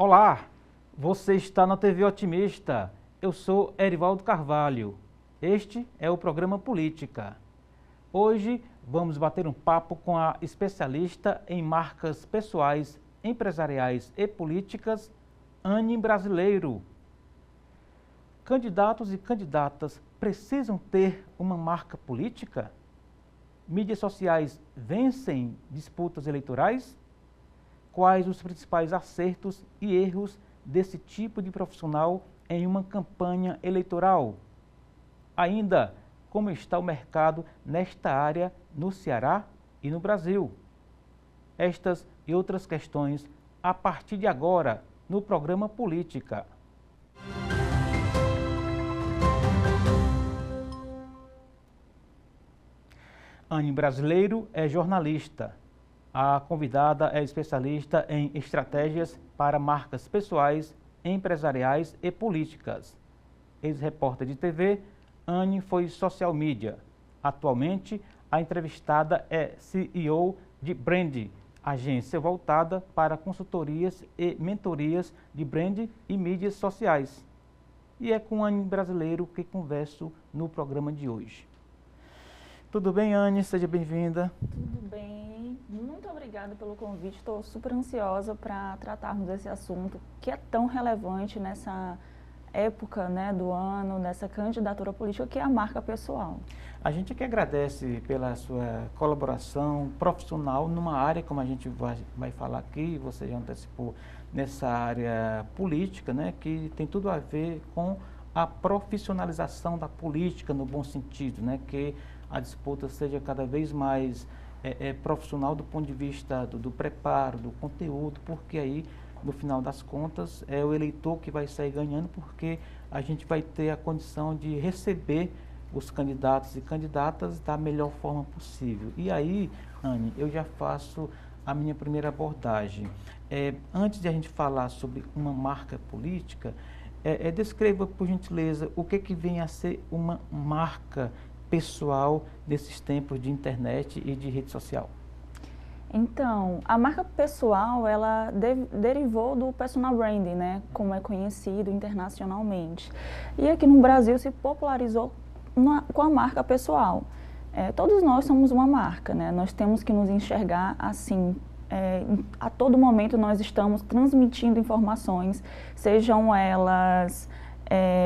Olá, você está na TV Otimista. Eu sou Erivaldo Carvalho. Este é o programa Política. Hoje vamos bater um papo com a especialista em marcas pessoais, empresariais e políticas, Anne Brasileiro. Candidatos e candidatas precisam ter uma marca política? Mídias sociais vencem disputas eleitorais? Quais os principais acertos e erros desse tipo de profissional em uma campanha eleitoral? Ainda, como está o mercado nesta área no Ceará e no Brasil? Estas e outras questões a partir de agora no programa Política. Anne Brasileiro é jornalista. A convidada é especialista em estratégias para marcas pessoais, empresariais e políticas. Ex-repórter de TV, Anne foi social media. Atualmente, a entrevistada é CEO de Brand, agência voltada para consultorias e mentorias de brand e mídias sociais. E é com Anne Brasileiro que converso no programa de hoje. Tudo bem, Anne? Seja bem-vinda. Tudo bem. Muito obrigada pelo convite. Estou super ansiosa para tratarmos desse assunto que é tão relevante nessa época, né, do ano, nessa candidatura política, que é a marca pessoal. A gente que agradece pela sua colaboração profissional numa área, como a gente vai falar aqui, você já antecipou, nessa área política, né, que tem tudo a ver com a profissionalização da política no bom sentido, né, que a disputa seja cada vez mais profissional do ponto de vista do preparo, do conteúdo, porque aí, no final das contas, é o eleitor que vai sair ganhando, porque a gente vai ter a condição de receber os candidatos e candidatas da melhor forma possível. E aí, Anne, eu já faço a minha primeira abordagem. Antes de a gente falar sobre uma marca política, descreva, por gentileza, o que vem a ser uma marca pessoal desses tempos de internet e de rede social. Então, a marca pessoal, ela derivou do personal branding, né, como é conhecido internacionalmente. E aqui no Brasil se popularizou com a marca pessoal. Todos nós somos uma marca, né, nós temos que nos enxergar assim. A todo momento nós estamos transmitindo informações, sejam elas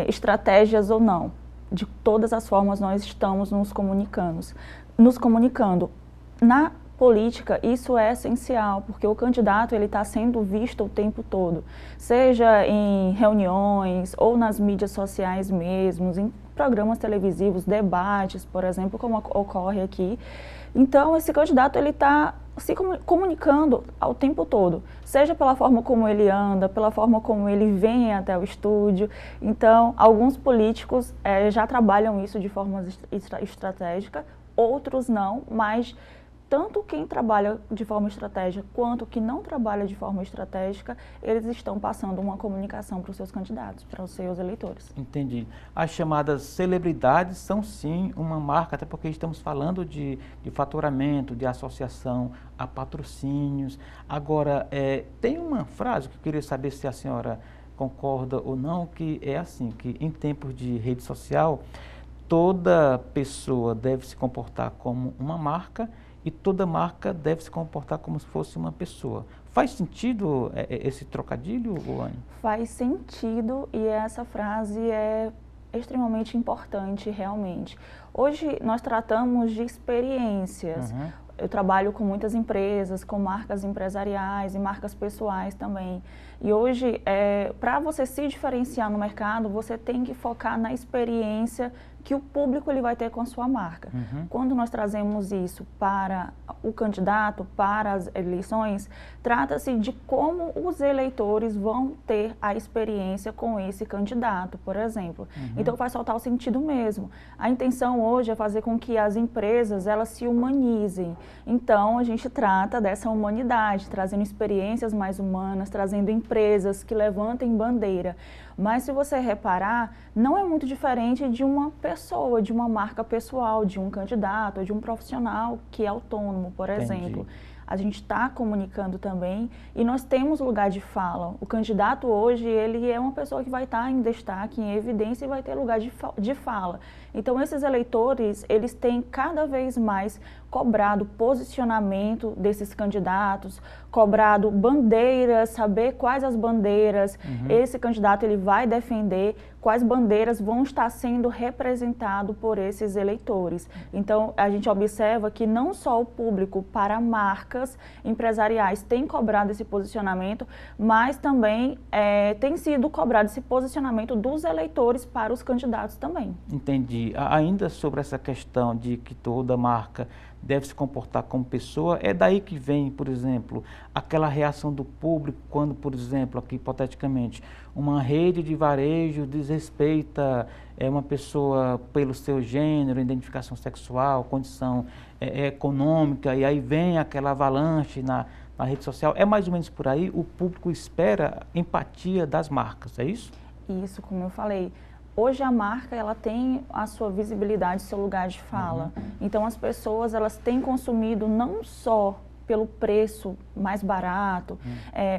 estratégias ou não. De todas as formas nós estamos nos comunicando. Na política isso é essencial, porque o candidato ele está sendo visto o tempo todo, seja em reuniões ou nas mídias sociais mesmo, em programas televisivos, debates, por exemplo, como ocorre aqui. Então esse candidato ele está se comunicando ao tempo todo, seja pela forma como ele anda, pela forma como ele vem até o estúdio. Então, alguns políticos já trabalham isso de forma estratégica, outros não, mas tanto quem trabalha de forma estratégica quanto quem não trabalha de forma estratégica, eles estão passando uma comunicação para os seus candidatos, para os seus eleitores. Entendi. As chamadas celebridades são sim uma marca, até porque estamos falando de faturamento, de associação a patrocínios. Agora, tem uma frase que eu queria saber se a senhora concorda ou não, que é assim, que em tempos de rede social, toda pessoa deve se comportar como uma marca e toda marca deve se comportar como se fosse uma pessoa. Faz sentido esse trocadilho, Anne? Faz sentido, e essa frase é extremamente importante realmente. Hoje nós tratamos de experiências. Uhum. Eu trabalho com muitas empresas, com marcas empresariais e marcas pessoais também. E hoje, para você se diferenciar no mercado, você tem que focar na experiência que o público ele vai ter com a sua marca. Uhum. Quando nós trazemos isso para o candidato, para as eleições, trata-se de como os eleitores vão ter a experiência com esse candidato, por exemplo. Uhum. Então faz total sentido mesmo. A intenção hoje é fazer com que as empresas elas se humanizem. Então a gente trata dessa humanidade, trazendo experiências mais humanas, trazendo empresas que levantem bandeira. Mas se você reparar, não é muito diferente de uma pessoa, de uma marca pessoal, de um candidato, de um profissional que é autônomo, por exemplo. a gente está comunicando também e nós temos lugar de fala. O candidato hoje, ele é uma pessoa que vai estar em destaque, em evidência e vai ter lugar de fala. Então, esses eleitores, eles têm cada vez mais cobrado posicionamento desses candidatos, cobrado bandeiras, saber quais as bandeiras esse candidato ele vai defender, quais bandeiras vão estar sendo representadas por esses eleitores. Então, a gente observa que não só o público para marcas empresariais tem cobrado esse posicionamento, mas também tem sido cobrado esse posicionamento dos eleitores para os candidatos também. Entendi. Ainda sobre essa questão de que toda marca deve se comportar como pessoa, é daí que vem, por exemplo, aquela reação do público quando, por exemplo, aqui hipoteticamente, uma rede de varejo desrespeita uma pessoa pelo seu gênero, identificação sexual, condição econômica, e aí vem aquela avalanche na rede social. É mais ou menos por aí, o público espera empatia das marcas, é isso? Isso, como eu falei. Hoje a marca ela tem a sua visibilidade, seu lugar de fala. Então as pessoas elas têm consumido não só pelo preço mais barato,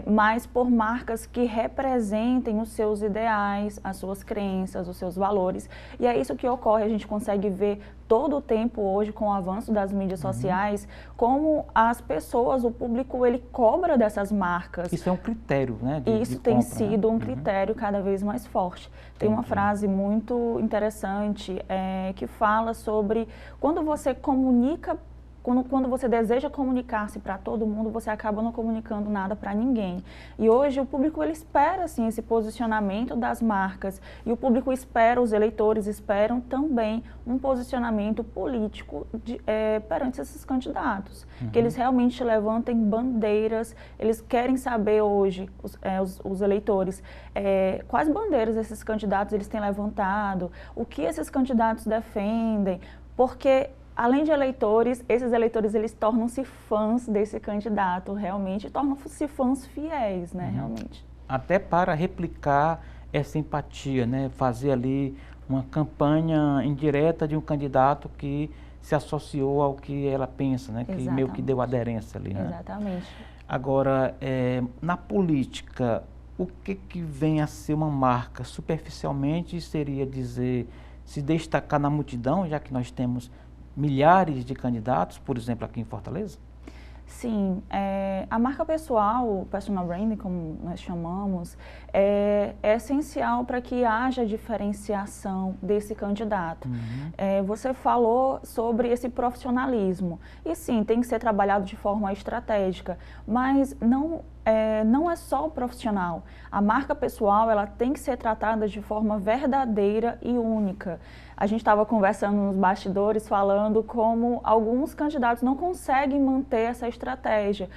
mas por marcas que representem os seus ideais, as suas crenças, os seus valores. E é isso que ocorre, a gente consegue ver todo o tempo hoje com o avanço das mídias sociais, como as pessoas, o público, ele cobra dessas marcas. Isso é um critério, né? Isso tem sido um critério cada vez mais forte. Tem uma frase muito interessante que fala sobre quando você comunica, quando você deseja comunicar-se para todo mundo, você acaba não comunicando nada para ninguém. E hoje o público ele espera assim, esse posicionamento das marcas e o público espera, os eleitores esperam também um posicionamento político perante esses candidatos. Que eles realmente levantem bandeiras, eles querem saber hoje, os eleitores, quais bandeiras esses candidatos eles têm levantado, o que esses candidatos defendem, porque além de eleitores, esses eleitores eles tornam-se fãs desse candidato, realmente, tornam-se fãs fiéis, né, realmente. Até para replicar essa empatia, né, fazer ali uma campanha indireta de um candidato que se associou ao que ela pensa, né, que meio que deu aderência ali, né? Exatamente. Agora, na política, o que vem a ser uma marca? Superficialmente seria dizer, se destacar na multidão, já que nós temos milhares de candidatos, por exemplo, aqui em Fortaleza? Sim, a marca pessoal, o personal branding, como nós chamamos, é essencial para que haja diferenciação desse candidato. Você falou sobre esse profissionalismo, e sim, tem que ser trabalhado de forma estratégica, mas não é só o profissional. A marca pessoal ela tem que ser tratada de forma verdadeira e única. A gente estava conversando nos bastidores falando como alguns candidatos não conseguem manter essa estratégia,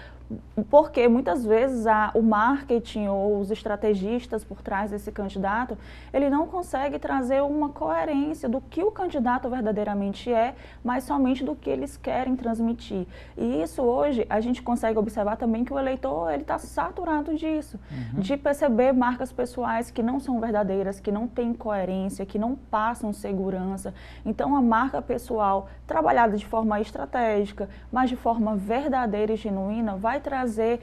porque muitas vezes o marketing ou os estrategistas por trás desse candidato, ele não consegue trazer uma coerência do que o candidato verdadeiramente é, mas somente do que eles querem transmitir. E isso hoje a gente consegue observar também que o eleitor ele está saturado disso, de perceber marcas pessoais que não são verdadeiras, que não têm coerência, que não passam segurança. Então a marca pessoal trabalhada de forma estratégica, mas de forma verdadeira e genuína, vai trazer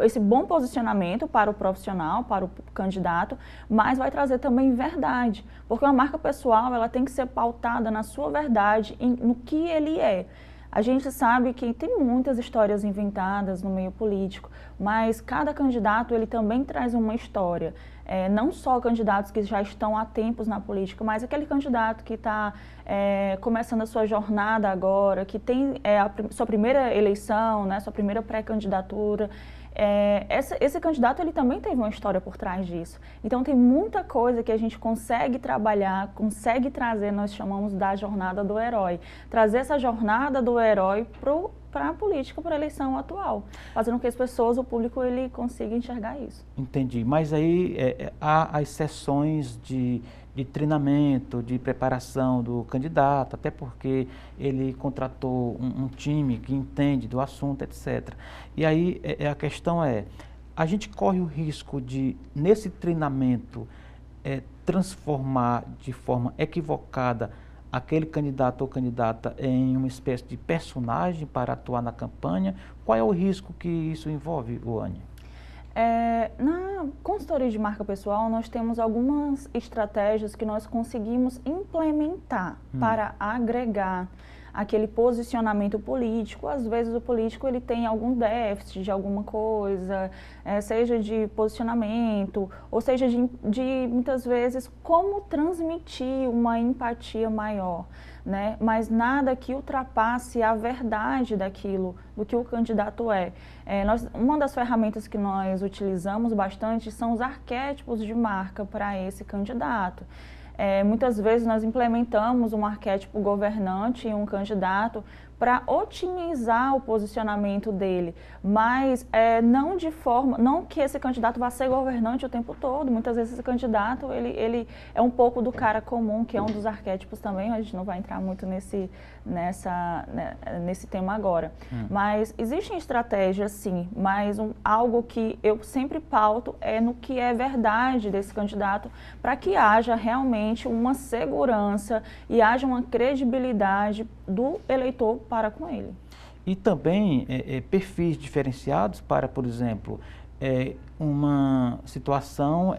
esse bom posicionamento para o profissional, para o candidato, mas vai trazer também verdade, porque uma marca pessoal ela tem que ser pautada na sua verdade, no que ele é. A gente sabe que tem muitas histórias inventadas no meio político, mas cada candidato ele também traz uma história. Não só candidatos que já estão há tempos na política, mas aquele candidato que está começando a sua jornada agora, que tem sua primeira eleição, né, sua primeira pré-candidatura. Esse candidato ele também teve uma história por trás disso. Então tem muita coisa que a gente consegue trabalhar, consegue trazer, nós chamamos da jornada do herói. Trazer essa jornada do herói para a política, para a eleição atual, fazendo com que as pessoas, o público, ele consiga enxergar isso. Entendi, mas aí há as sessões de treinamento, de preparação do candidato, até porque ele contratou um time que entende do assunto, etc. E aí a questão a gente corre o risco de, nesse treinamento, transformar de forma equivocada aquele candidato ou candidata em uma espécie de personagem para atuar na campanha? Qual é o risco que isso envolve, Oane? Na consultoria de marca pessoal, nós temos algumas estratégias que nós conseguimos implementar para agregar aquele posicionamento político. Às vezes o político ele tem algum déficit de alguma coisa, seja de posicionamento, ou seja de muitas vezes como transmitir uma empatia maior, né? Mas nada que ultrapasse a verdade daquilo, do que o candidato é. Uma das ferramentas que nós utilizamos bastante são os arquétipos de marca para esse candidato. Muitas vezes nós implementamos um arquétipo governante em um candidato para otimizar o posicionamento dele, mas não que esse candidato vá ser governante o tempo todo. Muitas vezes esse candidato ele é um pouco do cara comum, que é um dos arquétipos também. A gente não vai entrar muito nesse tema agora. Mas existem estratégias, sim, mas algo que eu sempre pauto é no que é verdade desse candidato, para que haja realmente uma segurança e haja uma credibilidade do eleitor para com ele. E também perfis diferenciados para, por exemplo, uma situação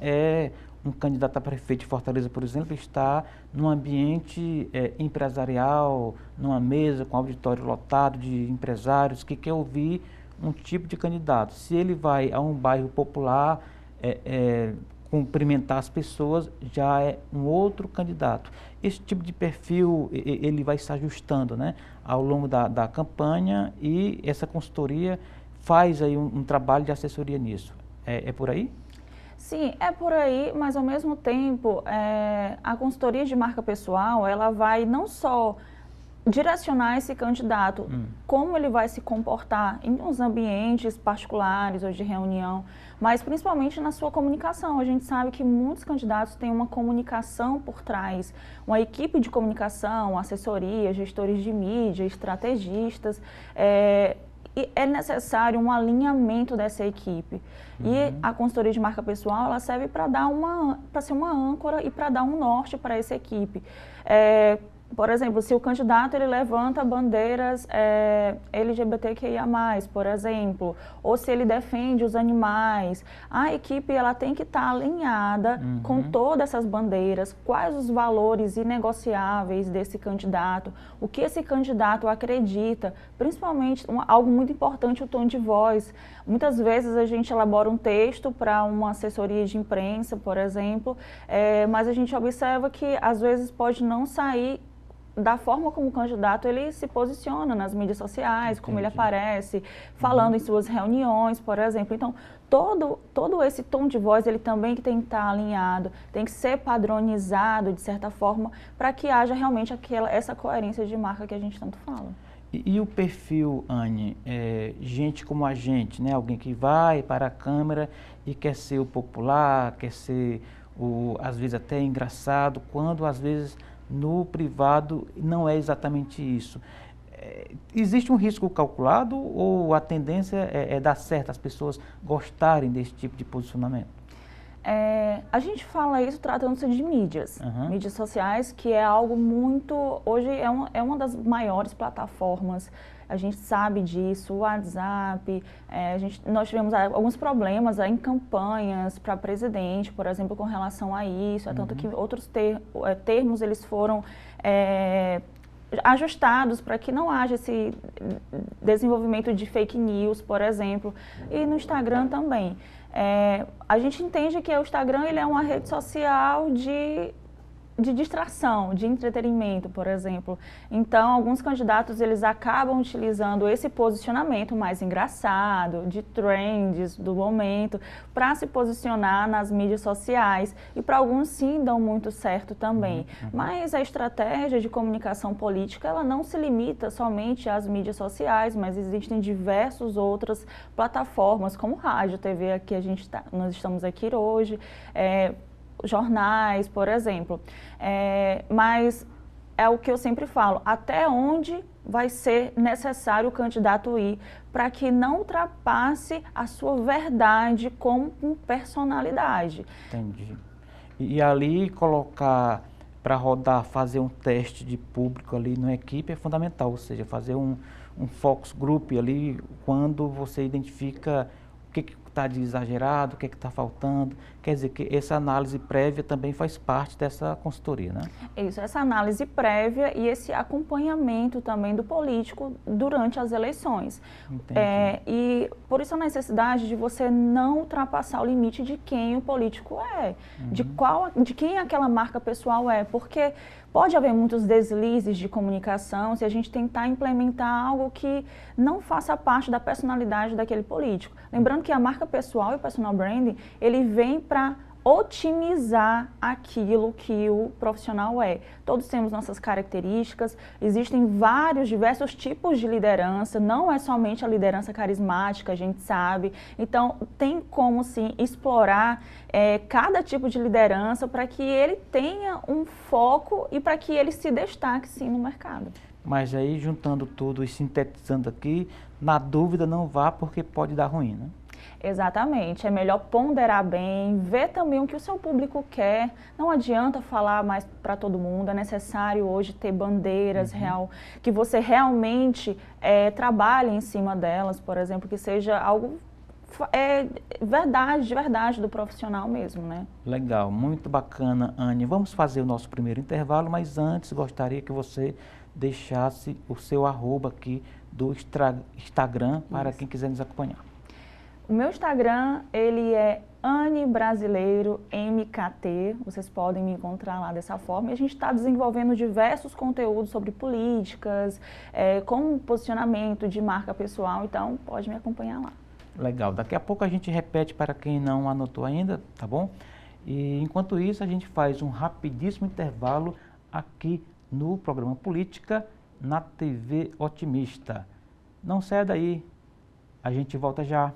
um candidato a prefeito de Fortaleza, por exemplo, está num ambiente empresarial, numa mesa com auditório lotado de empresários que quer ouvir um tipo de candidato. Se ele vai a um bairro popular cumprimentar as pessoas, já é um outro candidato. Esse tipo de perfil ele vai se ajustando, né, ao longo da campanha, e essa consultoria faz aí um trabalho de assessoria nisso. É por aí? Sim, é por aí, mas ao mesmo tempo a consultoria de marca pessoal, ela vai não só direcionar esse candidato, como ele vai se comportar em uns ambientes particulares ou de reunião, mas principalmente na sua comunicação. A gente sabe que muitos candidatos têm uma comunicação por trás, uma equipe de comunicação, assessoria, gestores de mídia, estrategistas, e é necessário um alinhamento dessa equipe. E a consultoria de marca pessoal, ela serve para ser uma âncora e para dar um norte para essa equipe. Por exemplo, se o candidato ele levanta bandeiras LGBTQIA+, por exemplo, ou se ele defende os animais, a equipe ela tem que estar alinhada com todas essas bandeiras, quais os valores inegociáveis desse candidato, o que esse candidato acredita, principalmente algo muito importante, o tom de voz. Muitas vezes a gente elabora um texto para uma assessoria de imprensa, por exemplo, mas a gente observa que às vezes pode não sair da forma como o candidato ele se posiciona nas mídias sociais, como ele aparece, falando em suas reuniões, por exemplo. Então, todo esse tom de voz, ele também tem que estar alinhado, tem que ser padronizado, de certa forma, para que haja realmente essa coerência de marca que a gente tanto fala. E o perfil, Anne, gente como a gente, né? Alguém que vai para a câmera e quer ser o popular, quer ser às vezes até engraçado, quando às vezes no privado não é exatamente isso. Existe um risco calculado ou a tendência é dar certo, as pessoas gostarem desse tipo de posicionamento? A gente fala isso tratando-se de mídias, mídias sociais, que é algo muito, hoje é uma das maiores plataformas, a gente sabe disso, o WhatsApp, nós tivemos alguns problemas em campanhas para presidente, por exemplo, com relação a isso, tanto que outros termos eles foram ajustados para que não haja esse desenvolvimento de fake news, por exemplo, e no Instagram também. A gente entende que o Instagram ele é uma rede social de distração, de entretenimento, por exemplo. Então, alguns candidatos eles acabam utilizando esse posicionamento mais engraçado, de trends do momento, para se posicionar nas mídias sociais. E para alguns sim dão muito certo também. Mas a estratégia de comunicação política, ela não se limita somente às mídias sociais, mas existem diversas outras plataformas, como rádio, TV, que nós estamos aqui hoje, jornais, por exemplo. Mas é o que eu sempre falo, até onde vai ser necessário o candidato ir para que não ultrapasse a sua verdade como personalidade. Entendi. E ali colocar para rodar, fazer um teste de público ali na equipe é fundamental, ou seja, fazer um focus group ali, quando você identifica o que está de exagerado, o que está faltando. Quer dizer que essa análise prévia também faz parte dessa consultoria, né? Isso, essa análise prévia e esse acompanhamento também do político durante as eleições. E por isso a necessidade de você não ultrapassar o limite de quem o político é, de quem aquela marca pessoal é, porque pode haver muitos deslizes de comunicação se a gente tentar implementar algo que não faça parte da personalidade daquele político. Lembrando que a marca pessoal e o personal branding, ele vem para otimizar aquilo que o profissional é. Todos temos nossas características, existem diversos tipos de liderança, não é somente a liderança carismática, a gente sabe. Então, tem como, sim, explorar cada tipo de liderança para que ele tenha um foco e para que ele se destaque, sim, no mercado. Mas aí, juntando tudo e sintetizando aqui, na dúvida não vá porque pode dar ruim, né? Exatamente, é melhor ponderar bem, ver também o que o seu público quer. Não adianta falar mais para todo mundo, é necessário hoje ter bandeiras que você realmente trabalhe em cima delas, por exemplo, que seja algo de verdade do profissional mesmo, né? Legal, muito bacana, Anne. Vamos fazer o nosso primeiro intervalo, mas antes gostaria que você deixasse o seu @ aqui do Instagram para quem quiser nos acompanhar. O meu Instagram, ele é Anne Brasileiro MKT, vocês podem me encontrar lá dessa forma. E a gente está desenvolvendo diversos conteúdos sobre políticas, com posicionamento de marca pessoal, então pode me acompanhar lá. Legal, daqui a pouco a gente repete para quem não anotou ainda, tá bom? E enquanto isso a gente faz um rapidíssimo intervalo aqui no programa Política, na TV Otimista. Não saia daí, a gente volta já.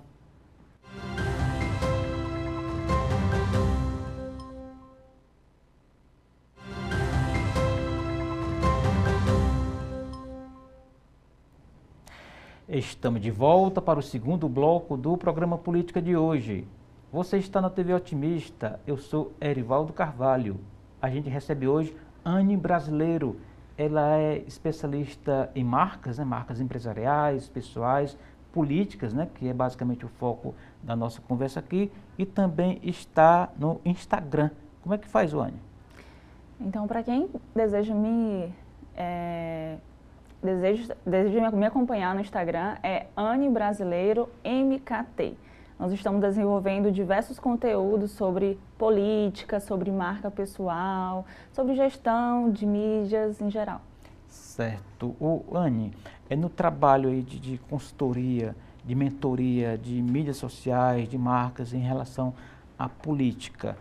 Estamos de volta para o segundo bloco do programa Política de hoje. Você está na TV Otimista, eu sou Erivaldo Carvalho. A gente recebe hoje Anne Brasileiro. Ela é especialista em marcas, né? Marcas empresariais, pessoais, políticas, né? Que é basicamente o foco da nossa conversa aqui. E também está no Instagram. Como é que faz, Anne? Então, para quem deseja me acompanhar no Instagram, é Anne Brasileiro MKT. Nós estamos desenvolvendo diversos conteúdos sobre política, sobre marca pessoal, sobre gestão de mídias em geral. Certo. Anne, no trabalho aí de consultoria, de mentoria, de mídias sociais, de marcas em relação à política,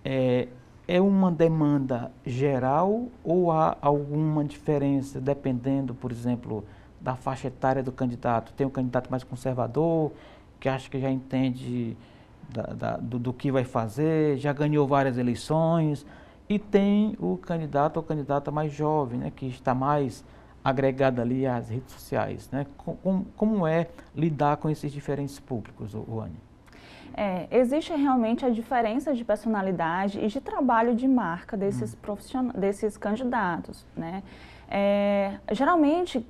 é uma demanda geral ou há alguma diferença dependendo, por exemplo, da faixa etária do candidato? Tem um candidato mais conservador, que acha que já entende do que vai fazer, já ganhou várias eleições, e tem o candidato ou candidata mais jovem, né, que está mais agregado ali às redes sociais, né? Como é lidar com esses diferentes públicos, Anne? Existe realmente a diferença de personalidade e de trabalho de marca desses candidatos, né? Geralmente,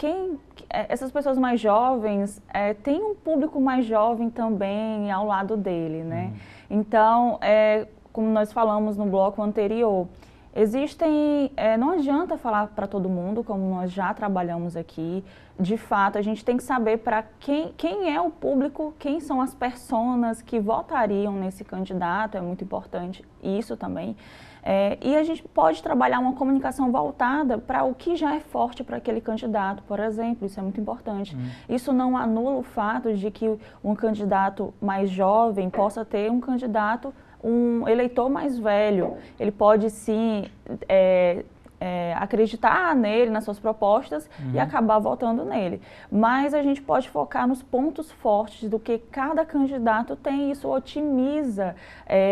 essas pessoas mais jovens têm um público mais jovem também ao lado dele, né? Então, como nós falamos no bloco anterior, não adianta falar para todo mundo, como nós já trabalhamos aqui. De fato, a gente tem que saber para quem é o público, quem são as personas que votariam nesse candidato, é muito importante isso também. E a gente pode trabalhar uma comunicação voltada para o que já é forte para aquele candidato, por exemplo, isso é muito importante. Isso não anula o fato de que um candidato mais jovem possa ter um eleitor mais velho. Ele pode sim acreditar nele, nas suas propostas e acabar votando nele. Mas a gente pode focar nos pontos fortes do que cada candidato tem, isso otimiza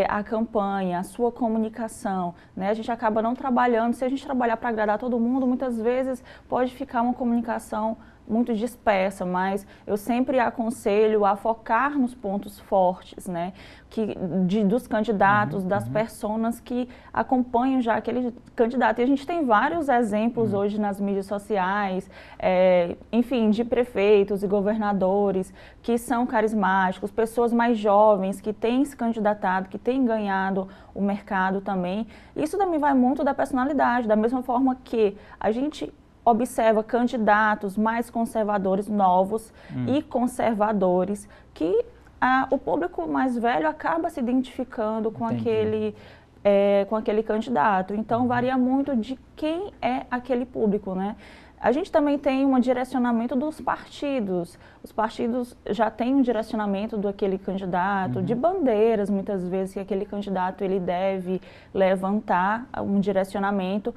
a campanha, a sua comunicação, né? A gente acaba não trabalhando, se a gente trabalhar para agradar todo mundo, muitas vezes pode ficar uma comunicação muito dispersa, mas eu sempre aconselho a focar nos pontos fortes, né, dos candidatos, das personas que acompanham já aquele candidato. E a gente tem vários exemplos hoje nas mídias sociais, enfim, de prefeitos e governadores que são carismáticos, pessoas mais jovens que têm se candidatado, que têm ganhado o mercado também. Isso também vai muito da personalidade, da mesma forma que a gente observa candidatos mais conservadores, novos e conservadores, que o público mais velho acaba se identificando com aquele candidato. Então, varia muito de quem é aquele público, né? A gente também tem um direcionamento dos partidos. Os partidos já têm um direcionamento daquele candidato, de bandeiras, muitas vezes, que aquele candidato ele deve levantar um direcionamento.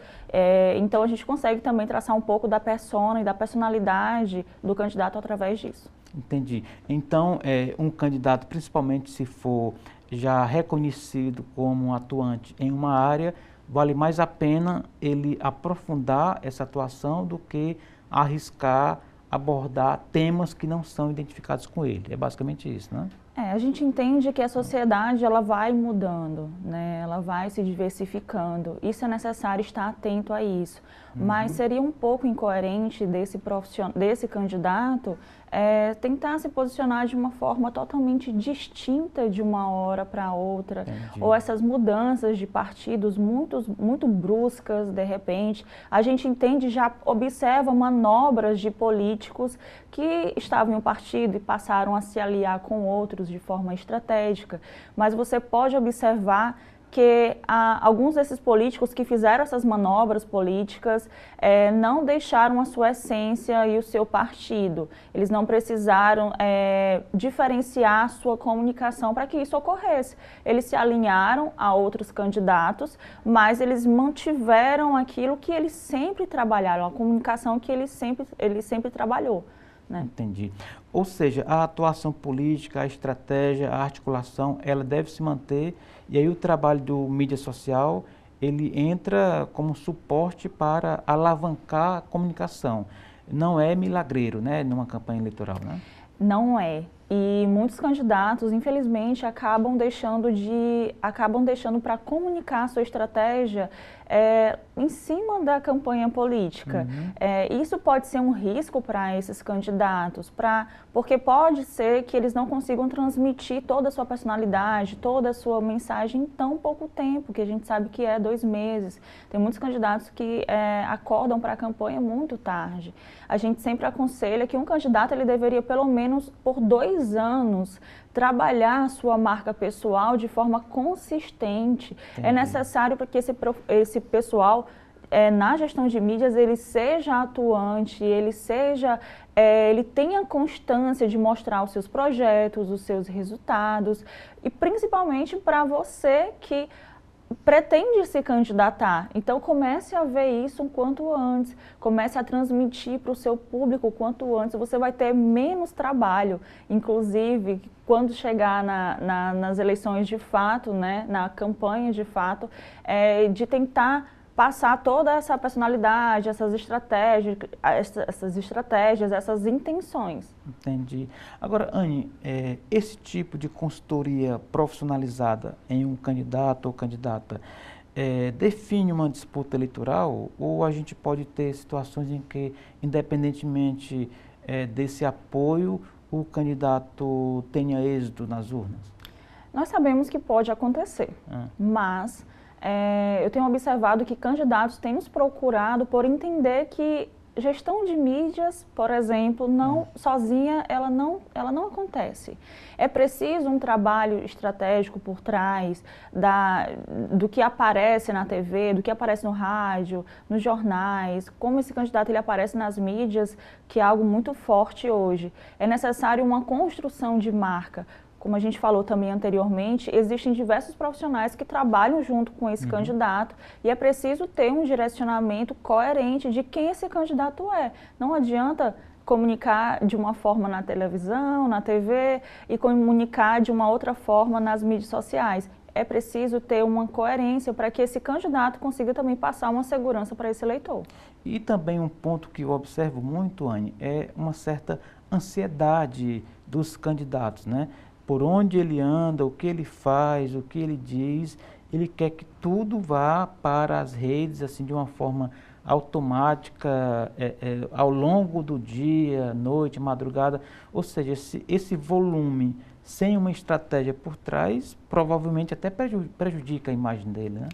Então, a gente consegue também traçar um pouco da persona e da personalidade do candidato através disso. Entendi. Então, um candidato, principalmente se for já reconhecido como um atuante em uma área, vale mais a pena ele aprofundar essa atuação do que arriscar abordar temas que não são identificados com ele. É basicamente isso, né? A gente entende que a sociedade ela vai mudando, né? Ela vai se diversificando. Isso é necessário estar atento a isso. Mas seria um pouco incoerente desse candidato tentar se posicionar de uma forma totalmente distinta de uma hora para outra. Entendi. Ou essas mudanças de partidos muito bruscas, de repente. A gente entende, já observa manobras de políticos que estavam em um partido e passaram a se aliar com outros de forma estratégica. Mas você pode observar que alguns desses políticos que fizeram essas manobras políticas não deixaram a sua essência e o seu partido. Eles não precisaram diferenciar a sua comunicação para que isso ocorresse. Eles se alinharam a outros candidatos, mas eles mantiveram aquilo que eles sempre trabalharam, a comunicação que ele sempre trabalhou. Né? Entendi. Ou seja, a atuação política, a estratégia, a articulação, ela deve se manter, e aí o trabalho do mídia social, ele entra como suporte para alavancar a comunicação. Não é milagreiro, né, numa campanha eleitoral, né? Não é. E muitos candidatos, infelizmente, acabam deixando para comunicar a sua estratégia em cima da campanha política. Isso pode ser um risco para esses candidatos, porque pode ser que eles não consigam transmitir toda a sua personalidade, toda a sua mensagem em tão pouco tempo, que a gente sabe que é 2 meses. Tem muitos candidatos que acordam para a campanha muito tarde. A gente sempre aconselha que um candidato ele deveria, pelo menos por 2 anos, trabalhar a sua marca pessoal de forma consistente. Entendi. É necessário para que esse pessoal, na gestão de mídias, ele seja atuante, ele tenha constância de mostrar os seus projetos, os seus resultados, e principalmente para você que pretende se candidatar. Então, comece a ver isso o quanto antes, comece a transmitir para o seu público o quanto antes. Você vai ter menos trabalho, inclusive, quando chegar nas eleições de fato, né, na campanha de fato, de tentar passar toda essa personalidade, essas estratégias, essas intenções. Entendi. Agora, Anne, esse tipo de consultoria profissionalizada em um candidato ou candidata define uma disputa eleitoral, ou a gente pode ter situações em que, independentemente desse apoio, o candidato tenha êxito nas urnas? Nós sabemos que pode acontecer, mas eu tenho observado que candidatos têm nos procurado por entender que gestão de mídias, por exemplo, sozinha ela não acontece. É preciso um trabalho estratégico por trás do que aparece na TV, do que aparece no rádio, nos jornais, como esse candidato ele aparece nas mídias, que é algo muito forte hoje. É necessário uma construção de marca. Como a gente falou também anteriormente, existem diversos profissionais que trabalham junto com esse candidato e é preciso ter um direcionamento coerente de quem esse candidato é. Não adianta comunicar de uma forma na televisão, na TV e comunicar de uma outra forma nas mídias sociais. é preciso ter uma coerência para que esse candidato consiga também passar uma segurança para esse eleitor. E também um ponto que eu observo muito, Anne, é uma certa ansiedade dos candidatos, né? Por onde ele anda, o que ele faz, o que ele diz, ele quer que tudo vá para as redes, assim, de uma forma automática, ao longo do dia, noite, madrugada, ou seja, esse volume sem uma estratégia por trás, provavelmente até prejudica a imagem dele, né?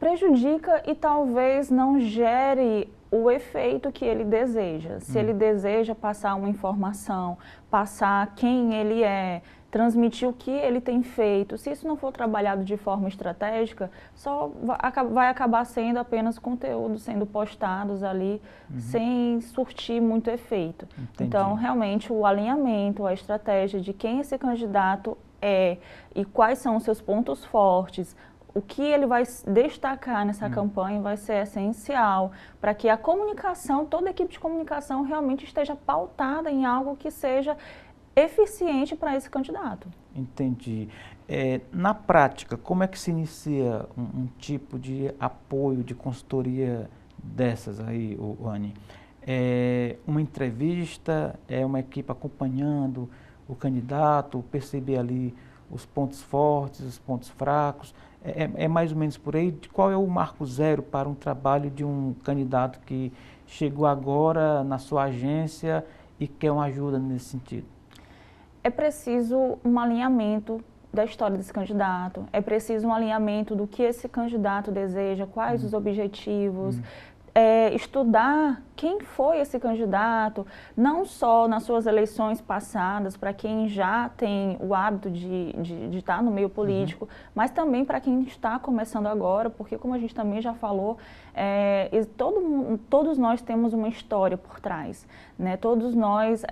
Prejudica e talvez não gere o efeito que ele deseja. Se ele deseja passar uma informação, passar quem ele é, transmitir o que ele tem feito, se isso não for trabalhado de forma estratégica, só vai acabar sendo apenas conteúdo sendo postados ali, sem surtir muito efeito. Entendi. Então, realmente, o alinhamento, a estratégia de quem esse candidato é e quais são os seus pontos fortes, o que ele vai destacar nessa campanha vai ser essencial para que a comunicação, toda a equipe de comunicação realmente esteja pautada em algo que seja eficiente para esse candidato. Entendi. Na prática, como é que se inicia um tipo de apoio, de consultoria dessas aí, Anne? É uma entrevista, é uma equipe acompanhando o candidato, perceber ali os pontos fortes, os pontos fracos, é mais ou menos por aí? Qual é o marco zero para um trabalho de um candidato que chegou agora na sua agência e quer uma ajuda nesse sentido? É preciso um alinhamento da história desse candidato, é preciso um alinhamento do que esse candidato deseja, quais os objetivos, estudar quem foi esse candidato, não só nas suas eleições passadas, para quem já tem o hábito de estar no meio político, mas também para quem está começando agora, porque como a gente também já falou, todos nós temos uma história por trás, né? Todos nós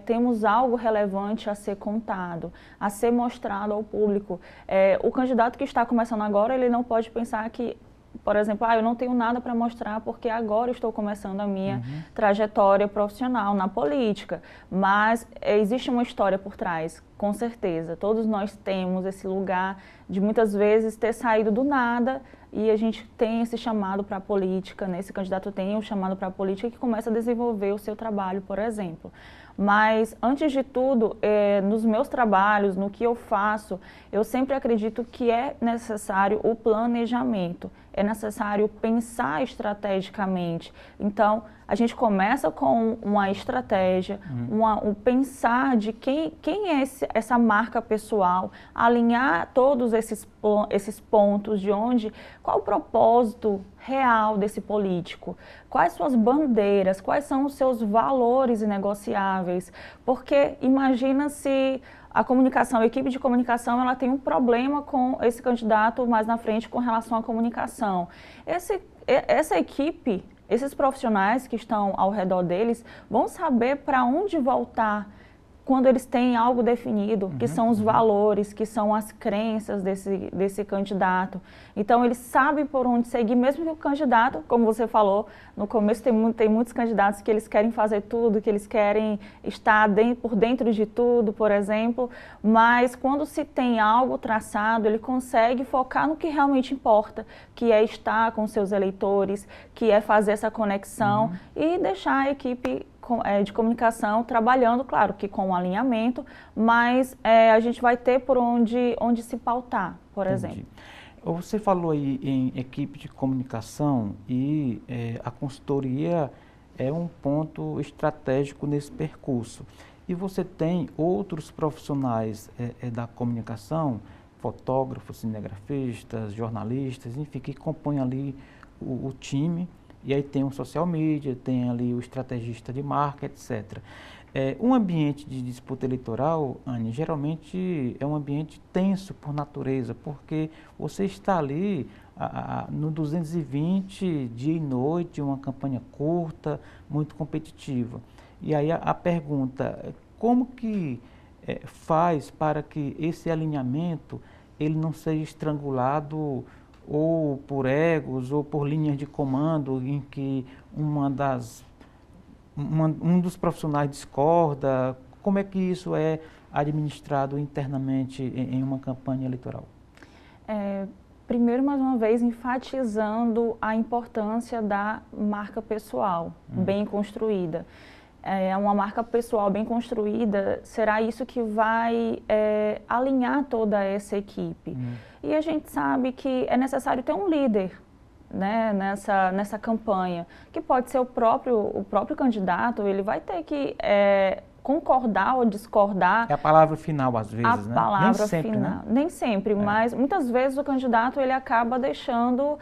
temos algo relevante a ser contado, a ser mostrado ao público. O candidato que está começando agora, ele não pode pensar que, por exemplo, eu não tenho nada para mostrar porque agora estou começando a minha trajetória profissional na política. Mas existe uma história por trás, com certeza. Todos nós temos esse lugar de muitas vezes ter saído do nada e a gente tem esse chamado para a política, né? Esse candidato tem um chamado para a política que começa a desenvolver o seu trabalho, por exemplo. Mas, antes de tudo, nos meus trabalhos, no que eu faço, eu sempre acredito que é necessário o planejamento, é necessário pensar estrategicamente. Então, a gente começa com uma estratégia, um pensar de quem é essa marca pessoal, alinhar todos esses pontos de qual o propósito real desse político, quais suas bandeiras, quais são os seus valores inegociáveis, porque imagina se a comunicação, a equipe de comunicação, ela tem um problema com esse candidato mais na frente com relação à comunicação. Essa equipe, esses profissionais que estão ao redor deles, vão saber para onde voltar quando eles têm algo definido, que são os valores, que são as crenças desse candidato. Então, eles sabem por onde seguir, mesmo que o candidato, como você falou, no começo tem muitos candidatos que eles querem fazer tudo, que eles querem estar por dentro de tudo, por exemplo, mas quando se tem algo traçado, ele consegue focar no que realmente importa, que é estar com seus eleitores, que é fazer essa conexão e deixar a equipe de comunicação trabalhando, claro que com alinhamento, mas a gente vai ter por onde se pautar, por exemplo. Você falou aí em equipe de comunicação e a consultoria é um ponto estratégico nesse percurso. E você tem outros profissionais da comunicação, fotógrafos, cinegrafistas, jornalistas, enfim, que compõem ali o time. E aí tem o social media, tem ali o estrategista de marca, etc. Um ambiente de disputa eleitoral, Anne, geralmente é um ambiente tenso por natureza, porque você está ali no 220, dia e noite, uma campanha curta, muito competitiva. E aí a pergunta, como que faz para que esse alinhamento ele não seja estrangulado ou por egos, ou por linhas de comando em que um dos profissionais discorda? Como é que isso é administrado internamente em uma campanha eleitoral? Primeiro, mais uma vez, enfatizando a importância da marca pessoal bem construída. Uma marca pessoal bem construída será isso que vai alinhar toda essa equipe. E a gente sabe que é necessário ter um líder, né, nessa campanha, que pode ser o próprio candidato. Ele vai ter que concordar ou discordar. É a palavra final, às vezes, né? A palavra Nem sempre, final. né? Nem sempre, mas muitas vezes o candidato ele acaba deixando,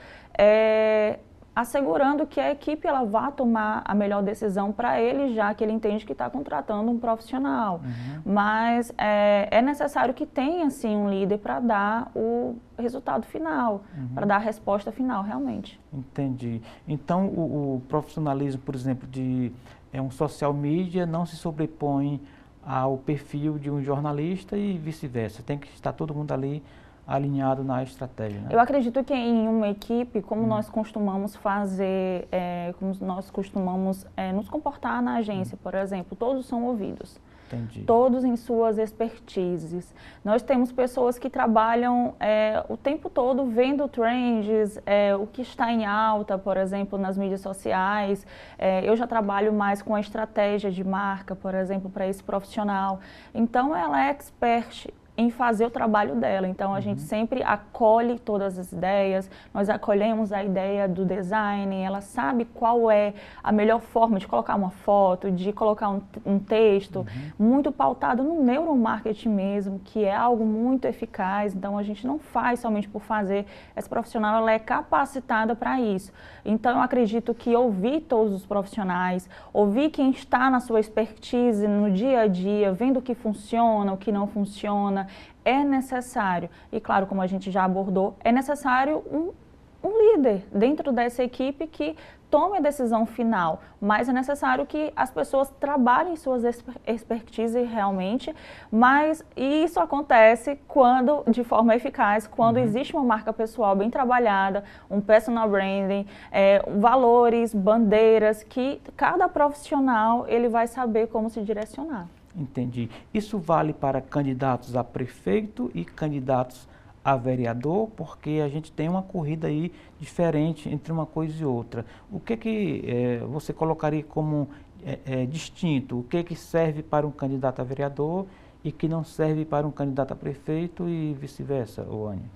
assegurando que a equipe ela vá tomar a melhor decisão para ele, já que ele entende que está contratando um profissional. Mas é necessário que tenha, sim, um líder para dar o resultado final, para dar a resposta final, realmente. Entendi. Então, o profissionalismo, por exemplo, de um social media não se sobrepõe ao perfil de um jornalista e vice-versa. Tem que estar todo mundo ali alinhado na estratégia, né? Eu acredito que em uma equipe, como nós costumamos fazer, como nós costumamos nos comportar na agência, por exemplo, todos são ouvidos. Entendi. Todos em suas expertises. Nós temos pessoas que trabalham o tempo todo vendo trends, o que está em alta, por exemplo, nas mídias sociais. Eu já trabalho mais com a estratégia de marca, por exemplo, para esse profissional. Então, ela é expert em fazer o trabalho dela. Então, a gente sempre acolhe todas as ideias, nós acolhemos a ideia do design, ela sabe qual é a melhor forma de colocar uma foto, de colocar um texto, muito pautado no neuromarketing mesmo, que é algo muito eficaz. Então, a gente não faz somente por fazer. Essa profissional, ela é capacitada para isso. Então, eu acredito que ouvir todos os profissionais, ouvir quem está na sua expertise no dia a dia, vendo o que funciona, o que não funciona, é necessário. E claro, como a gente já abordou, é necessário um líder dentro dessa equipe que tome a decisão final, mas é necessário que as pessoas trabalhem suas expertise realmente, mas isso acontece quando, de forma eficaz, quando existe uma marca pessoal bem trabalhada, um personal branding, valores, bandeiras, que cada profissional ele vai saber como se direcionar. Entendi. Isso vale para candidatos a prefeito e candidatos a vereador, porque a gente tem uma corrida aí diferente entre uma coisa e outra. O que você colocaria como distinto? O que serve para um candidato a vereador e que não serve para um candidato a prefeito e vice-versa, Ânia?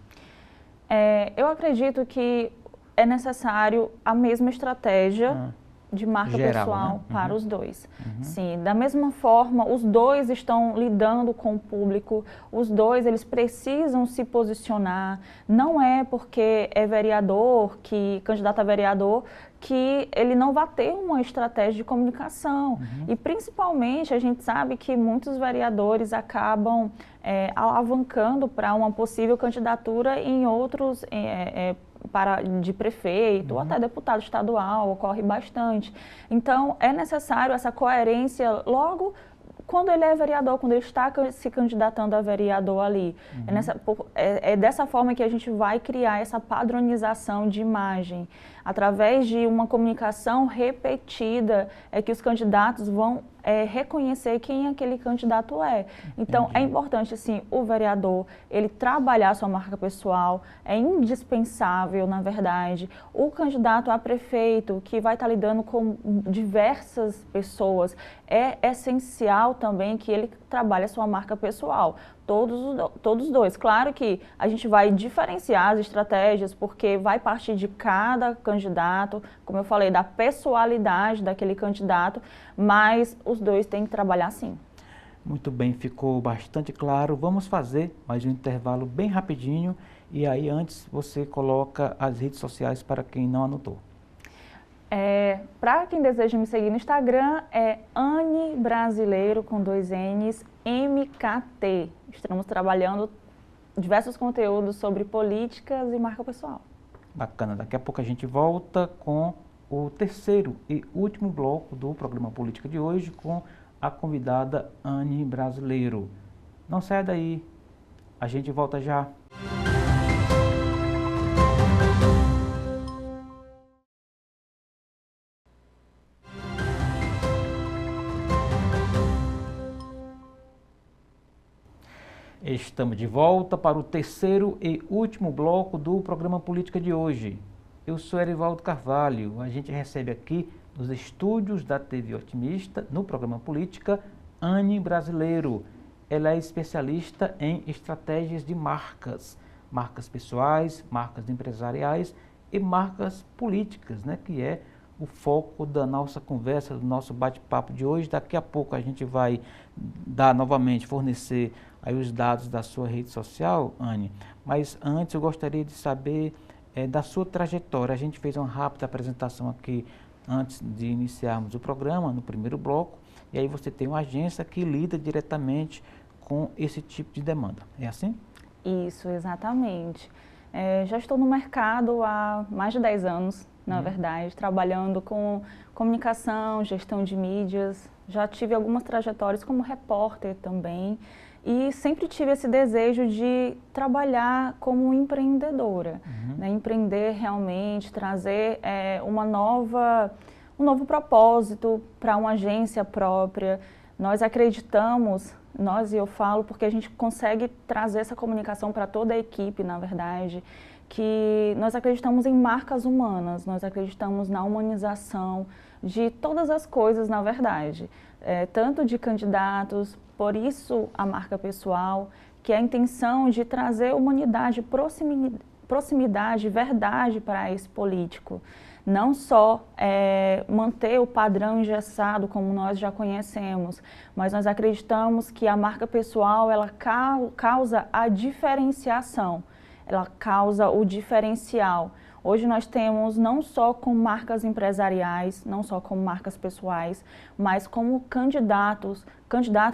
Eu acredito que é necessário a mesma estratégia de marca geral, pessoal, né? para os dois. Sim, da mesma forma, os dois estão lidando com o público, os dois eles precisam se posicionar. Não é porque é vereador, candidato a vereador, que ele não vai ter uma estratégia de comunicação. E principalmente a gente sabe que muitos vereadores acabam alavancando para uma possível candidatura em outros de prefeito ou até deputado estadual, ocorre bastante. Então, é necessário essa coerência logo quando ele é vereador, quando ele está se candidatando a vereador ali. É dessa forma que a gente vai criar essa padronização de imagem. Através de uma comunicação repetida, é que os candidatos vão reconhecer quem aquele candidato é. Então, é importante, assim, o vereador, ele trabalhar sua marca pessoal, é indispensável, na verdade. O candidato a prefeito, que vai estar lidando com diversas pessoas, é essencial também que ele trabalhe a sua marca pessoal. Todos dois. Claro que a gente vai diferenciar as estratégias, porque vai partir de cada candidato, como eu falei, da pessoalidade daquele candidato, mas os dois têm que trabalhar sim. Muito bem, ficou bastante claro. Vamos fazer mais um intervalo bem rapidinho e aí antes você coloca as redes sociais para quem não anotou. Para quem deseja me seguir no Instagram, é Anne Brasileiro, com 2 N's, MKT. Estamos trabalhando diversos conteúdos sobre políticas e marca pessoal. Bacana, daqui a pouco a gente volta com o terceiro e último bloco do programa Política de hoje com a convidada Anne Brasileiro. Não saia daí, a gente volta já. Estamos de volta para o terceiro e último bloco do programa Política de hoje. Eu sou Erivaldo Carvalho. A gente recebe aqui nos estúdios da TV Otimista, no programa Política, Anne Brasileiro. Ela é especialista em estratégias de marcas, marcas pessoais, marcas empresariais e marcas políticas, né, que é o foco da nossa conversa, do nosso bate-papo de hoje. Daqui a pouco a gente vai fornecer aí os dados da sua rede social, Anne. Mas antes eu gostaria de saber da sua trajetória. A gente fez uma rápida apresentação aqui antes de iniciarmos o programa, no primeiro bloco, e aí você tem uma agência que lida diretamente com esse tipo de demanda. É assim? Isso, exatamente. Já estou no mercado há mais de 10 anos, na verdade, trabalhando com comunicação, gestão de mídias. Já tive algumas trajetórias como repórter também e sempre tive esse desejo de trabalhar como empreendedora, né? Empreender realmente, trazer um novo propósito para uma agência própria. Nós acreditamos, e eu falo porque a gente consegue trazer essa comunicação para toda a equipe, na verdade, que nós acreditamos em marcas humanas, nós acreditamos na humanização de todas as coisas, na verdade, tanto de candidatos, por isso a marca pessoal, que é a intenção de trazer humanidade, proximidade, verdade para esse político. Não só manter o padrão engessado como nós já conhecemos, mas nós acreditamos que a marca pessoal ela causa a diferenciação, ela causa o diferencial. Hoje nós temos não só com marcas empresariais, não só com marcas pessoais, mas como candidato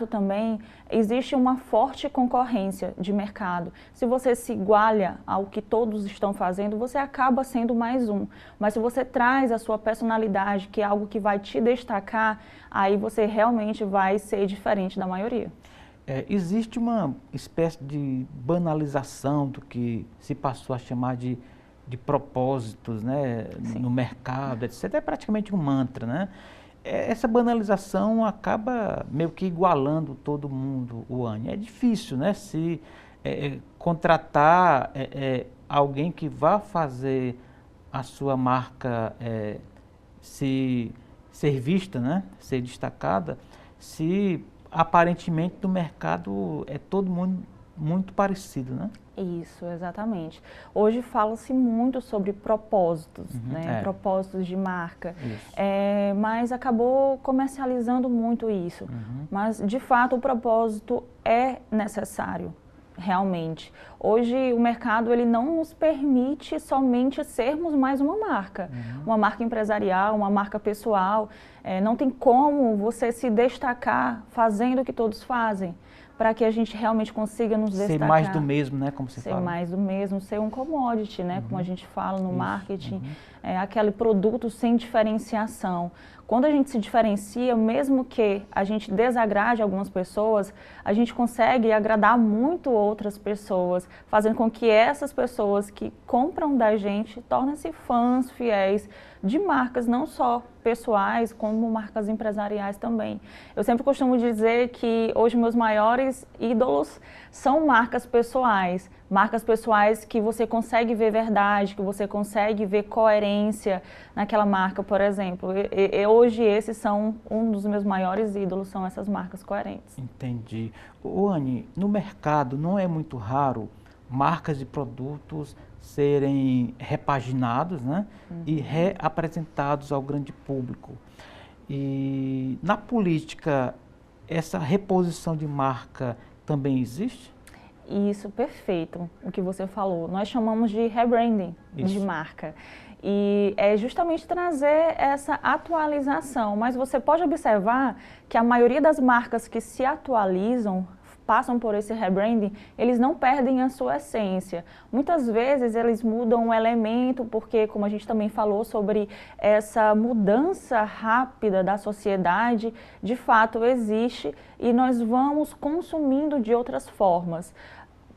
também, existe uma forte concorrência de mercado. Se você se iguala ao que todos estão fazendo, você acaba sendo mais um. Mas se você traz a sua personalidade, que é algo que vai te destacar, aí você realmente vai ser diferente da maioria. Existe uma espécie de banalização do que se passou a chamar de propósitos, né, no mercado, etc. É praticamente um mantra, né? Essa banalização acaba meio que igualando todo mundo, Anne. É difícil, né, se contratar alguém que vá fazer a sua marca ser vista, né, ser destacada, se aparentemente no mercado é todo mundo muito parecido, né? Isso, exatamente. Hoje fala-se muito sobre propósitos, né? Propósitos de marca, mas acabou comercializando muito isso. Mas, de fato, o propósito é necessário, realmente. Hoje, o mercado ele não nos permite somente sermos mais uma marca empresarial, uma marca pessoal. Não tem como você se destacar fazendo o que todos fazem, para que a gente realmente consiga nos destacar. Ser mais do mesmo, né, como você fala. Ser mais do mesmo, ser um commodity, né, como a gente fala no marketing, aquele produto sem diferenciação. Quando a gente se diferencia, mesmo que a gente desagrade algumas pessoas, a gente consegue agradar muito outras pessoas, fazendo com que essas pessoas que compram da gente tornem-se fãs fiéis de marcas, não só pessoais, como marcas empresariais também. Eu sempre costumo dizer que hoje meus maiores ídolos são marcas pessoais que você consegue ver verdade, que você consegue ver coerência naquela marca, por exemplo. Hoje esses são um dos meus maiores ídolos, são essas marcas coerentes. Entendi. Anne, no mercado não é muito raro marcas e produtos serem repaginados, né, e reapresentados ao grande público. E na política, essa reposição de marca também existe? Isso, perfeito, o que você falou. Nós chamamos de rebranding de marca. E é justamente trazer essa atualização. Mas você pode observar que a maioria das marcas que se atualizam, passam por esse rebranding, eles não perdem a sua essência. Muitas vezes eles mudam um elemento, porque como a gente também falou sobre essa mudança rápida da sociedade, de fato existe e nós vamos consumindo de outras formas.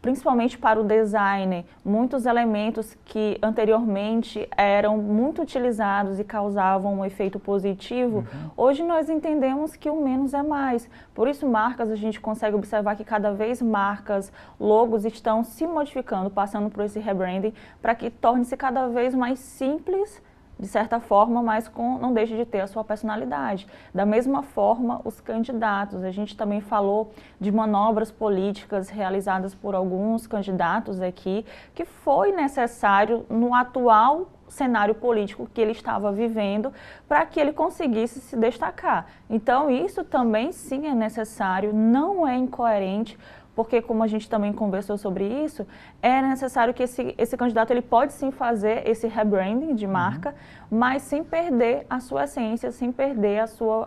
principalmente para o design, muitos elementos que anteriormente eram muito utilizados e causavam um efeito positivo, hoje nós entendemos que o menos é mais. Por isso, marcas, a gente consegue observar que cada vez marcas, logos estão se modificando, passando por esse rebranding, para que torne-se cada vez mais simples, de certa forma, mas não deixe de ter a sua personalidade. Da mesma forma, os candidatos. A gente também falou de manobras políticas realizadas por alguns candidatos aqui, que foi necessário no atual cenário político que ele estava vivendo para que ele conseguisse se destacar. Então, isso também sim é necessário, não é incoerente, porque como a gente também conversou sobre isso, é necessário que esse candidato ele pode sim fazer esse rebranding de marca, mas sem perder a sua essência, sem perder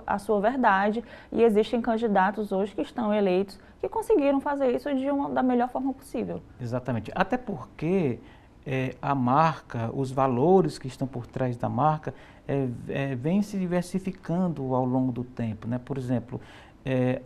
a sua verdade. E existem candidatos hoje que estão eleitos que conseguiram fazer isso da melhor forma possível. Exatamente. Até porque a marca, os valores que estão por trás da marca, vêm se diversificando ao longo do tempo, né? Por exemplo,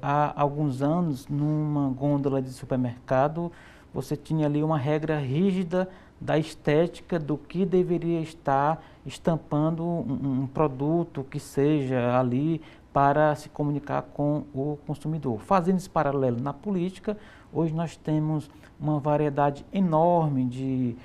há alguns anos, numa gôndola de supermercado, você tinha ali uma regra rígida da estética do que deveria estar estampando um produto que seja ali para se comunicar com o consumidor. Fazendo esse paralelo na política, hoje nós temos uma variedade enorme de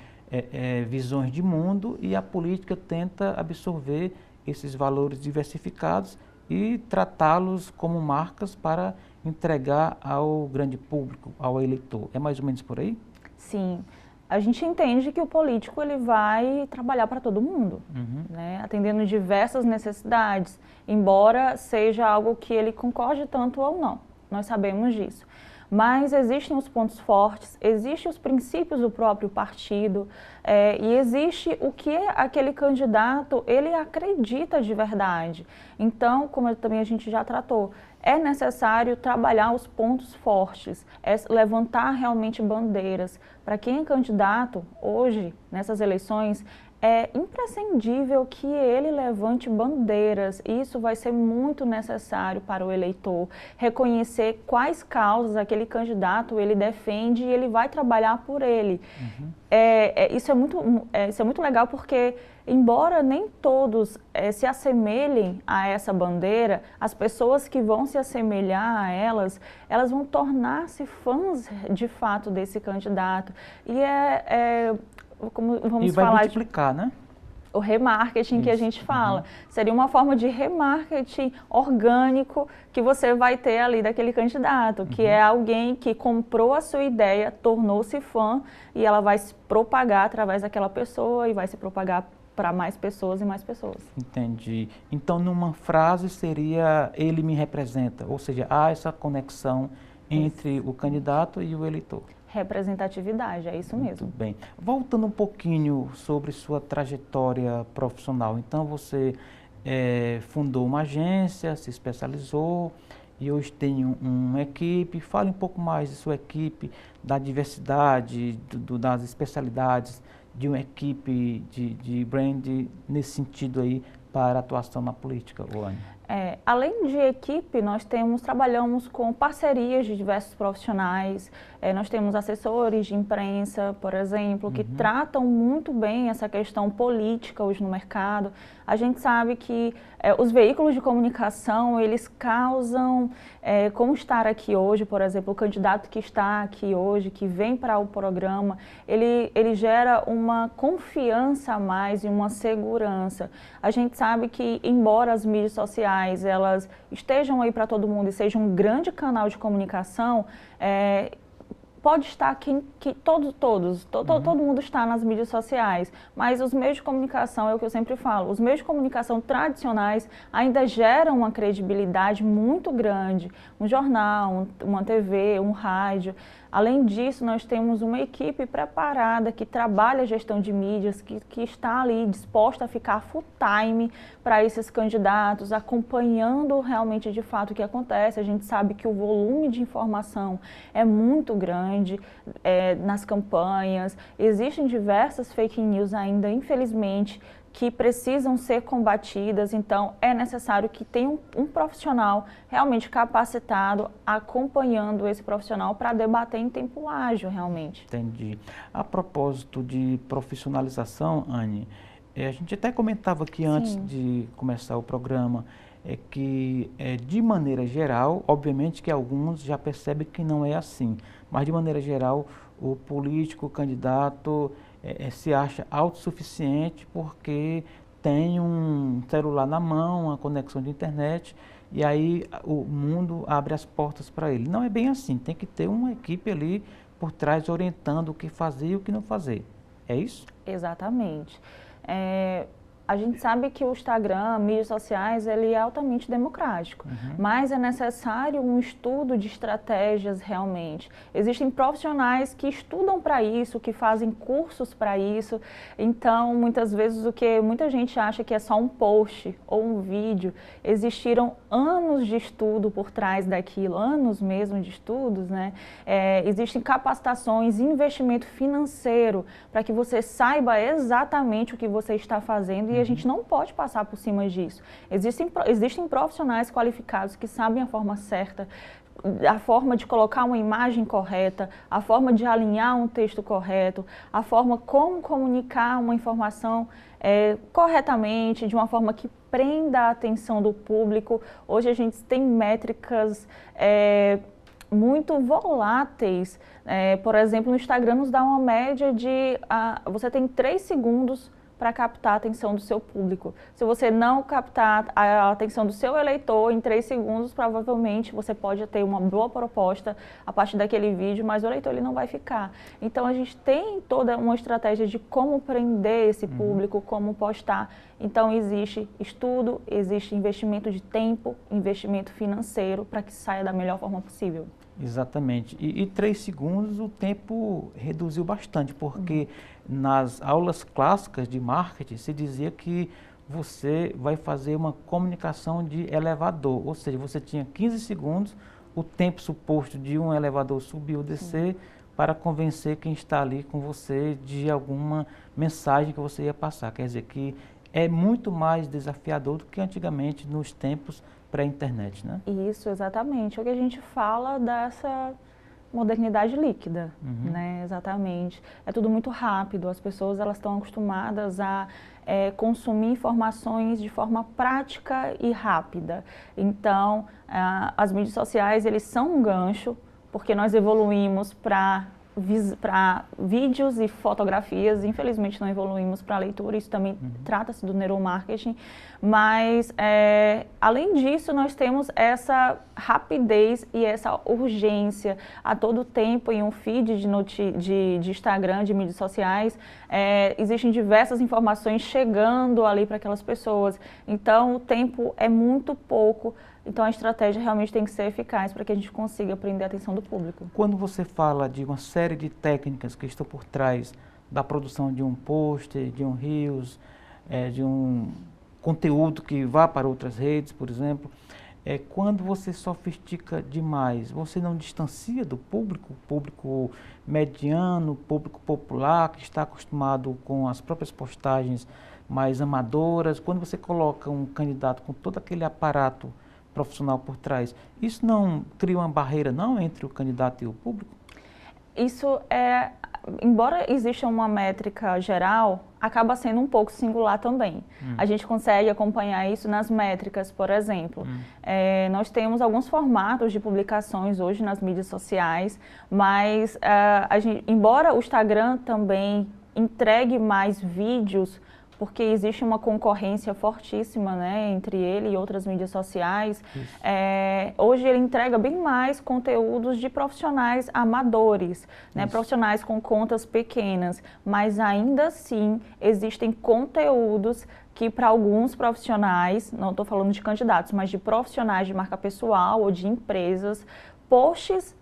visões de mundo e a política tenta absorver esses valores diversificados e tratá-los como marcas para entregar ao grande público, ao eleitor. É mais ou menos por aí? Sim. A gente entende que o político ele vai trabalhar para todo mundo, né? Atendendo diversas necessidades, embora seja algo que ele concorde tanto ou não. Nós sabemos disso. Mas existem os pontos fortes, existem os princípios do próprio partido e existe o que aquele candidato ele acredita de verdade. Então, como também a gente já tratou, é necessário trabalhar os pontos fortes, levantar realmente bandeiras. Para quem é candidato hoje, nessas eleições, é imprescindível que ele levante bandeiras. Isso vai ser muito necessário para o eleitor, reconhecer quais causas aquele candidato ele defende e ele vai trabalhar por ele. Isso é muito legal porque, embora nem todos se assemelhem a essa bandeira, as pessoas que vão se assemelhar a elas vão tornar-se fãs de fato desse candidato. E como vamos vai falar multiplicar, né? O remarketing que a gente fala. Seria uma forma de remarketing orgânico que você vai ter ali daquele candidato, que é alguém que comprou a sua ideia, tornou-se fã e ela vai se propagar através daquela pessoa e vai se propagar para mais pessoas e mais pessoas. Entendi. Então, numa frase seria ele me representa, ou seja, há essa conexão entre o candidato e o eleitor. Representatividade, é isso mesmo. Muito bem. Voltando um pouquinho sobre sua trajetória profissional. Então, você fundou uma agência, se especializou e hoje tem uma equipe. Fale um pouco mais de sua equipe, da diversidade, das especialidades de uma equipe de brand nesse sentido aí para a atuação na política, Olane. Além de equipe, nós trabalhamos com parcerias de diversos profissionais, nós temos assessores de imprensa, por exemplo, que tratam muito bem essa questão política hoje no mercado. A gente sabe que os veículos de comunicação, eles causam, como estar aqui hoje, por exemplo, o candidato que está aqui hoje, que vem para o programa, ele gera uma confiança a mais e uma segurança. A gente sabe que, embora as mídias sociais elas estejam aí para todo mundo e sejam um grande canal de comunicação, pode estar todo mundo está nas mídias sociais, mas os meios de comunicação, é o que eu sempre falo, os meios de comunicação tradicionais ainda geram uma credibilidade muito grande, um jornal, uma TV, um rádio. Além disso, nós temos uma equipe preparada que trabalha a gestão de mídias, que está ali disposta a ficar full time para esses candidatos, acompanhando realmente de fato o que acontece. A gente sabe que o volume de informação é muito grande nas campanhas, existem diversas fake news ainda, infelizmente, que precisam ser combatidas, então é necessário que tenha um profissional realmente capacitado acompanhando esse profissional para debater em tempo ágil realmente. Entendi. A propósito de profissionalização, Anne, a gente até comentava aqui antes de começar o programa, que de maneira geral, obviamente que alguns já percebem que não é assim, mas de maneira geral o político, o candidato se acha autossuficiente porque tem um celular na mão, uma conexão de internet, e aí o mundo abre as portas para ele. Não é bem assim, tem que ter uma equipe ali por trás orientando o que fazer e o que não fazer. É isso? Exatamente. A gente sabe que o Instagram, mídias sociais, ele é altamente democrático, mas é necessário um estudo de estratégias realmente. Existem profissionais que estudam para isso, que fazem cursos para isso, então muitas vezes o que muita gente acha que é só um post ou um vídeo, existiram anos de estudo por trás daquilo, anos mesmo de estudos, né? Existem capacitações, investimento financeiro para que você saiba exatamente o que você está fazendo e a gente não pode passar por cima disso. Existem profissionais qualificados que sabem a forma certa, a forma de colocar uma imagem correta, a forma de alinhar um texto correto, a forma como comunicar uma informação corretamente, de uma forma que prenda a atenção do público. Hoje a gente tem métricas muito voláteis. Por exemplo, no Instagram nos dá uma média de você tem 3 segundos para captar a atenção do seu público. Se você não captar a atenção do seu eleitor em 3 segundos, provavelmente você pode ter uma boa proposta a partir daquele vídeo, mas o eleitor ele não vai ficar. Então a gente tem toda uma estratégia de como prender esse público, como postar. Então existe estudo, existe investimento de tempo, investimento financeiro para que saia da melhor forma possível. Exatamente. E 3 segundos o tempo reduziu bastante, porque nas aulas clássicas de marketing se dizia que você vai fazer uma comunicação de elevador, ou seja, você tinha 15 segundos, o tempo suposto de um elevador subir ou descer, para convencer quem está ali com você de alguma mensagem que você ia passar. Quer dizer que é muito mais desafiador do que antigamente nos tempos pré-internet, né? Isso, exatamente. É o que a gente fala dessa modernidade líquida, né? Exatamente. É tudo muito rápido, as pessoas elas estão acostumadas a consumir informações de forma prática e rápida. Então, as mídias sociais, eles são um gancho, porque nós evoluímos para vídeos e fotografias, infelizmente não evoluímos para leitura, isso também trata-se do neuromarketing, mas além disso nós temos essa rapidez e essa urgência a todo tempo em um feed de Instagram, de mídias sociais, existem diversas informações chegando ali para aquelas pessoas, então o tempo é muito pouco. Então a estratégia realmente tem que ser eficaz para que a gente consiga prender a atenção do público. Quando você fala de uma série de técnicas que estão por trás da produção de um post, de um Reels, de um conteúdo que vá para outras redes, por exemplo, quando você sofistica demais, você não distancia do público mediano, público popular, que está acostumado com as próprias postagens mais amadoras. Quando você coloca um candidato com todo aquele aparato profissional por trás, isso não cria uma barreira não entre o candidato e o público? Isso embora exista uma métrica geral, acaba sendo um pouco singular também. A gente consegue acompanhar isso nas métricas, por exemplo. Nós temos alguns formatos de publicações hoje nas mídias sociais, mas embora o Instagram também entregue mais vídeos, porque existe uma concorrência fortíssima, né, entre ele e outras mídias sociais. Hoje ele entrega bem mais conteúdos de profissionais amadores, né, profissionais com contas pequenas, mas ainda assim existem conteúdos que para alguns profissionais, não estou falando de candidatos, mas de profissionais de marca pessoal ou de empresas, posts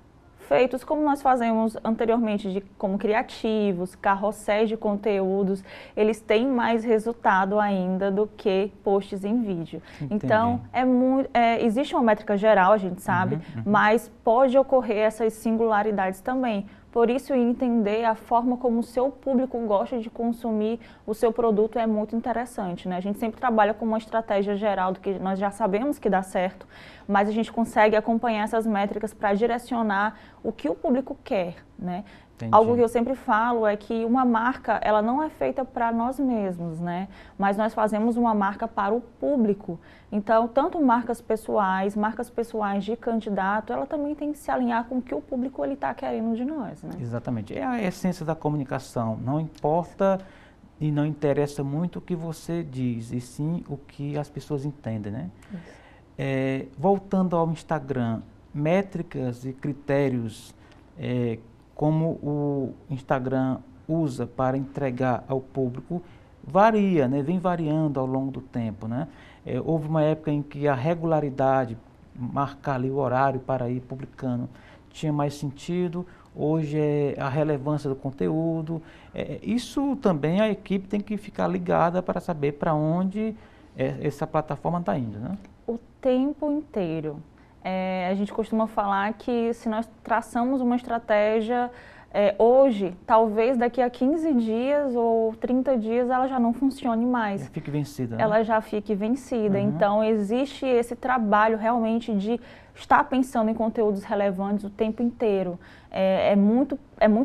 feitos como nós fazemos anteriormente, como criativos, carrosséis de conteúdos, eles têm mais resultado ainda do que posts em vídeo. Entendi. Então, existe uma métrica geral, a gente sabe, mas pode ocorrer essas singularidades também, Por isso, entender a forma como o seu público gosta de consumir o seu produto é muito interessante, né? A gente sempre trabalha com uma estratégia geral do que nós já sabemos que dá certo, mas a gente consegue acompanhar essas métricas para direcionar o que o público quer, né? Entendi. Algo que eu sempre falo é que uma marca, ela não é feita para nós mesmos, né? Mas nós fazemos uma marca para o público. Então, tanto marcas pessoais de candidato, ela também tem que se alinhar com o que o público ele está querendo de nós, né? Exatamente. É a essência da comunicação. Não importa e não interessa muito o que você diz, e sim o que as pessoas entendem, né? Voltando ao Instagram, métricas e critérios como o Instagram usa para entregar ao público varia, né? Vem variando ao longo do tempo, né? Houve uma época em que a regularidade, marcar ali o horário para ir publicando, tinha mais sentido. Hoje é a relevância do conteúdo. Isso também a equipe tem que ficar ligada para saber para onde essa plataforma está indo, né? O tempo inteiro. A gente costuma falar que se nós traçamos uma estratégia hoje, talvez daqui a 15 dias ou 30 dias ela já não funcione mais. Já fique vencida, né? Ela já fique vencida. Então, existe esse trabalho realmente de estar pensando em conteúdos relevantes o tempo inteiro. É muito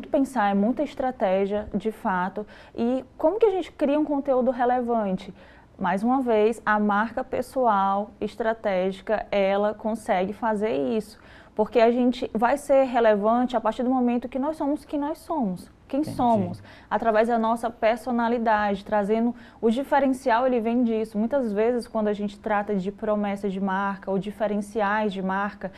pensar, é muita estratégia, de fato. E como que a gente cria um conteúdo relevante? Mais uma vez, a marca pessoal estratégica, ela consegue fazer isso. Porque a gente vai ser relevante a partir do momento que nós somos quem nós somos. Quem Entendi. somos, através da nossa personalidade, trazendo o diferencial, ele vem disso. Muitas vezes, quando a gente trata de promessa de marca ou diferenciais de marca,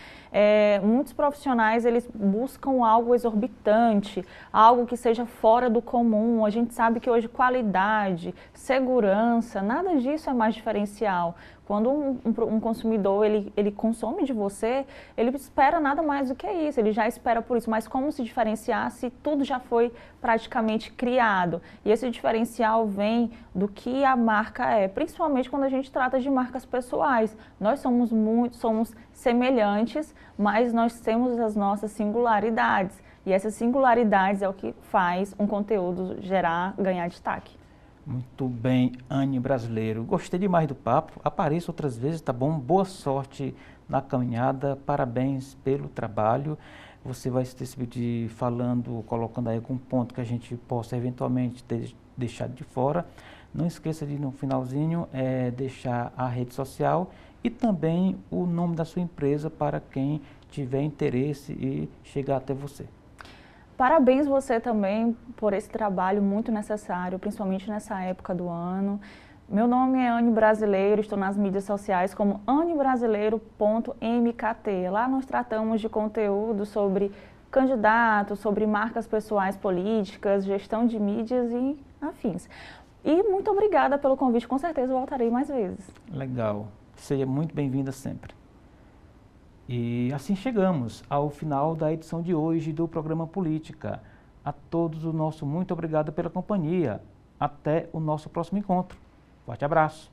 muitos profissionais, eles buscam algo exorbitante, algo que seja fora do comum. A gente sabe que hoje qualidade, segurança, nada disso é mais diferencial. Quando um consumidor, ele consome de você, ele espera nada mais do que isso, ele já espera por isso. Mas como se diferenciar se tudo já foi praticamente criado? E esse diferencial vem do que a marca é, principalmente quando a gente trata de marcas pessoais. Nós somos semelhantes, mas nós temos as nossas singularidades. E essas singularidades é o que faz um conteúdo ganhar destaque. Muito bem, Anne Brasileiro. Gostei demais do papo. Apareça outras vezes, tá bom? Boa sorte na caminhada. Parabéns pelo trabalho. Você vai se despedir falando, colocando aí algum ponto que a gente possa eventualmente ter deixado de fora. Não esqueça de, no finalzinho, deixar a rede social e também o nome da sua empresa para quem tiver interesse e chegar até você. Parabéns você também por esse trabalho muito necessário, principalmente nessa época do ano. Meu nome é Anne Brasileiro, estou nas mídias sociais como annebrasileiro.mkt. Lá nós tratamos de conteúdo sobre candidatos, sobre marcas pessoais políticas, gestão de mídias e afins. E muito obrigada pelo convite, com certeza voltarei mais vezes. Legal, seja muito bem-vinda sempre. E assim chegamos ao final da edição de hoje do programa Política. A todos o nosso muito obrigado pela companhia. Até o nosso próximo encontro. Forte abraço.